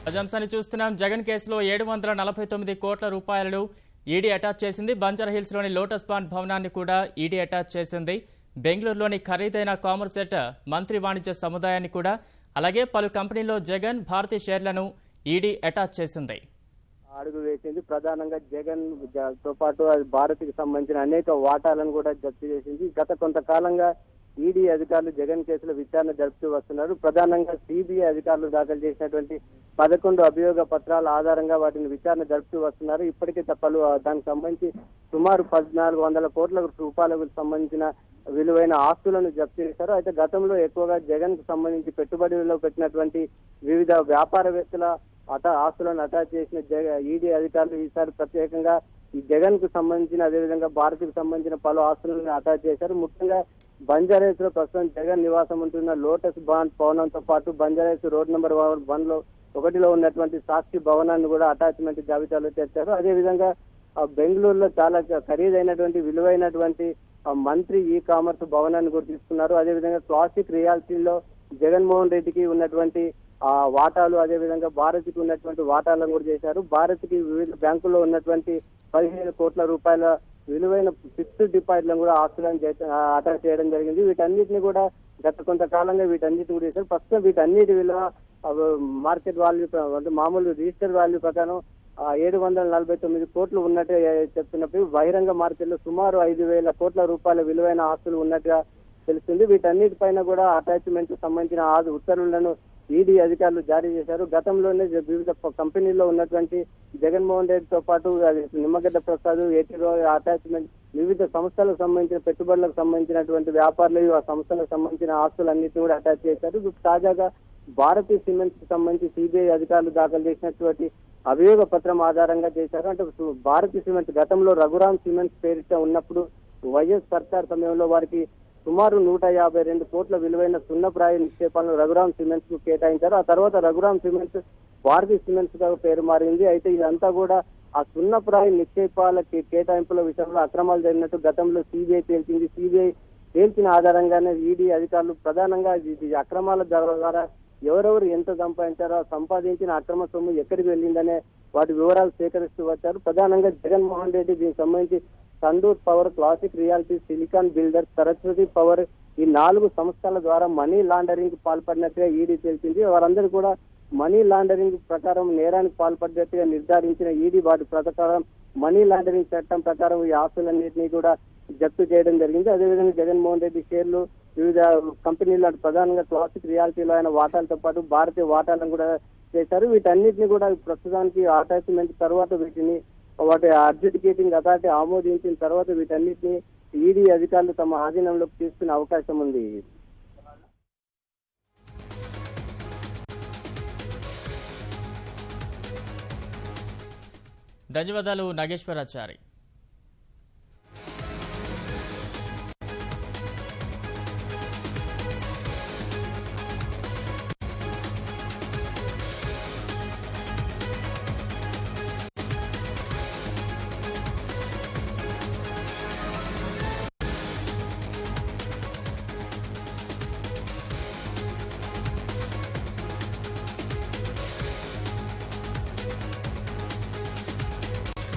అంశాన్ని చూస్తున్నాం. జగన్ కేసులో 749 కోట్ల రూపాయలను ఈడీ అటాచ్ చేసింది. బంజారాహిల్స్ లోని లోటస్ పాండ్ భవనాన్ని కూడా ఈడీ అటాచ్ చేసింది. బెంగళూరులోని ఖరీదైన కామర్సెట్ మంత్రి వాణిజ్య సముదాయాన్ని కూడా, అలాగే పలు కంపెనీల్లో జగన్ భారతీ షేర్లను ఈడీ అటాచ్ చేసింది. అడుగు వేసింది. ప్రధానంగా జగన్ తో పాటు భారత్కి సంబంధించిన అనేక వాటాలను కూడా జప్తు చేసింది. గత కొంతకాలంగా ఈడీ అధికారులు జగన్ కేసులో విచారణ జరుపుతూ వస్తున్నారు. ప్రధానంగా సిబిఐ అధికారులు దాఖలు చేసినటువంటి 11 అభియోగ పత్రాల ఆధారంగా వాటిని విచారణ జరుపుతూ వస్తున్నారు. ఇప్పటికే పలు దానికి సంబంధించి సుమారు 1400 కోట్ల రూపాయలకు సంబంధించిన విలువైన ఆస్తులను జప్తు చేశారు. అయితే గతంలో ఎక్కువగా జగన్ కు సంబంధించి పెట్టుబడిలో పెట్టినటువంటి వివిధ వ్యాపారవేత్తల ఆస్తులను అటాచ్ చేసిన ఈడీ అధికారులు ఈసారి ప్రత్యేకంగా ఈ జగన్ కు సంబంధించిన, అదేవిధంగా భారత్కు సంబంధించిన పలు ఆస్తులను అటాచ్ చేశారు. ముఖ్యంగా బంజారాహిల్స్ లో ప్రస్తుతం జగన్ నివాసం ఉంటున్న లోటస్ బాండ్ భవనంతో పాటు బంజారాహిల్స్ రోడ్ నెంబర్ 1లో ఉన్నటువంటి సాక్షి భవనాన్ని కూడా అటాచ్మెంట్ జాబితాలో చేర్చారు. అదేవిధంగా బెంగళూరులో చాలా ఖరీదైనటువంటి విలువైనటువంటి మంత్రి ఈ కామర్స్ భవనాన్ని కూడా తీసుకున్నారు. అదేవిధంగా క్లాసిక్ రియాలిటీలో జగన్మోహన్ రెడ్డికి ఉన్నటువంటి వాటాలు, అదేవిధంగా భారత్కి ఉన్నటువంటి వాటాలను కూడా చేశారు. భారత్కి వివిధ బ్యాంకుల్లో ఉన్నటువంటి 15 కోట్ల రూపాయల విలువైన ఫిక్స్డ్ డిపాజిట్లను కూడా ఆస్తులను అటాచ్ చేయడం జరిగింది. వీటన్నిటిని కూడా గత కొంతకాలంగా వీటన్నిటిని కూడా చేశారు. ప్రస్తుతం వీటన్నిటి విలువ మార్కెట్ వాల్యూ అంటే మామూలు రిజిస్టర్ వాల్యూ ప్రకారం 749 కోట్లు ఉన్నట్టు చెప్తున్నప్పుడు బహిరంగ మార్కెట్లో సుమారు 5,000 కోట్ల రూపాయల విలువైన ఆస్తులు ఉన్నట్టుగా తెలుస్తుంది. వీటన్నిటిపైన కూడా అటాచ్మెంట్ సంబంధించిన ఉత్తర్వులను ఈడీ అధికారులు జారీ చేశారు. గతంలోనే వివిధ కంపెనీల్లో ఉన్నటువంటి జగన్మోహన్ రెడ్డితో పాటు నిమ్మగడ్డ ప్రసాద్, ఏటీలో అటాచ్మెంట్ వివిధ సంస్థలకు సంబంధించిన పెట్టుబడులకు సంబంధించినటువంటి వ్యాపారులు, ఆ సంస్థలకు సంబంధించిన ఆస్తులన్నింటినీ కూడా అటాచ్ చేశారు. తాజాగా భారతీ సిమెంట్స్ కి సంబంధించి సిబిఐ అధికారులు దాఖలు చేసినటువంటి అభియోగ పత్రం ఆధారంగా చేశారు. అంటే భారతీ సిమెంట్స్ గతంలో రఘురామ్ సిమెంట్స్ పేరిట ఉన్నప్పుడు వైఎస్ సర్కార్ సమయంలో వారికి సుమారు 152 కోట్ల విలువైన సున్నప్రాయ నిక్షేపాలను రఘురామ్ సిమెంట్స్ కు కేటాయించారు. ఆ తర్వాత రఘురామ్ సిమెంట్స్ భారతీ సిమెంట్స్ గా పేరు మారింది. అయితే ఇదంతా కూడా ఆ సున్నప్రాయ నిక్షేపాల కేటాయింపుల విషయంలో అక్రమాలు జరిగినట్టు గతంలో సిబిఐ తేల్చింది. సిబిఐ తేల్చిన ఆధారంగానే ఈడీ అధికారులు ప్రధానంగా అక్రమాల ద్వారా ఎవరెవరు ఎంత సంపాదించారో, సంపాదించిన అక్రమ సొమ్ము ఎక్కడికి వెళ్ళిందనే వాటి వివరాలు సేకరిస్తూ వచ్చారు. ప్రధానంగా జగన్మోహన్ రెడ్డి దీనికి సంబంధించి Sandur power, classic reality, silicon builders, Saraswati power ఈ 4 సంస్థల ద్వారా మనీ లాండరింగ్ కు పాల్పడినట్టుగా ఈడీ తెలిసింది. వారందరూ కూడా మనీ లాండరింగ్ ప్రకారం నేరానికి పాల్పడినట్టుగా నిర్ధారించిన ఈడీ వాటి ప్రకారం మనీ లాండరింగ్ చట్టం ప్రకారం ఈ ఆస్తులన్నింటినీ కూడా జప్తు చేయడం జరిగింది. అదేవిధంగా జగన్మోహన్ రెడ్డి షేర్లు వివిధ కంపెనీల ప్రధానంగా క్లాసిక్ రియాలిటీలో ఆయన వాటాలతో పాటు భారతీయ వాటాలను కూడా చేశారు. వీటన్నిటిని కూడా ప్రస్తుతానికి అటాచ్మెంట్ తర్వాత వాటి అడ్జుడికేటింగ్ అథారిటీ ఆమోదించిన తర్వాత వీటన్నిటిని ఈడీ అధికారులు తమ ఆధీనంలోకి తీసుకునే అవకాశం ఉంది. ధన్యవాదాలు నాగేశ్వరాచారి.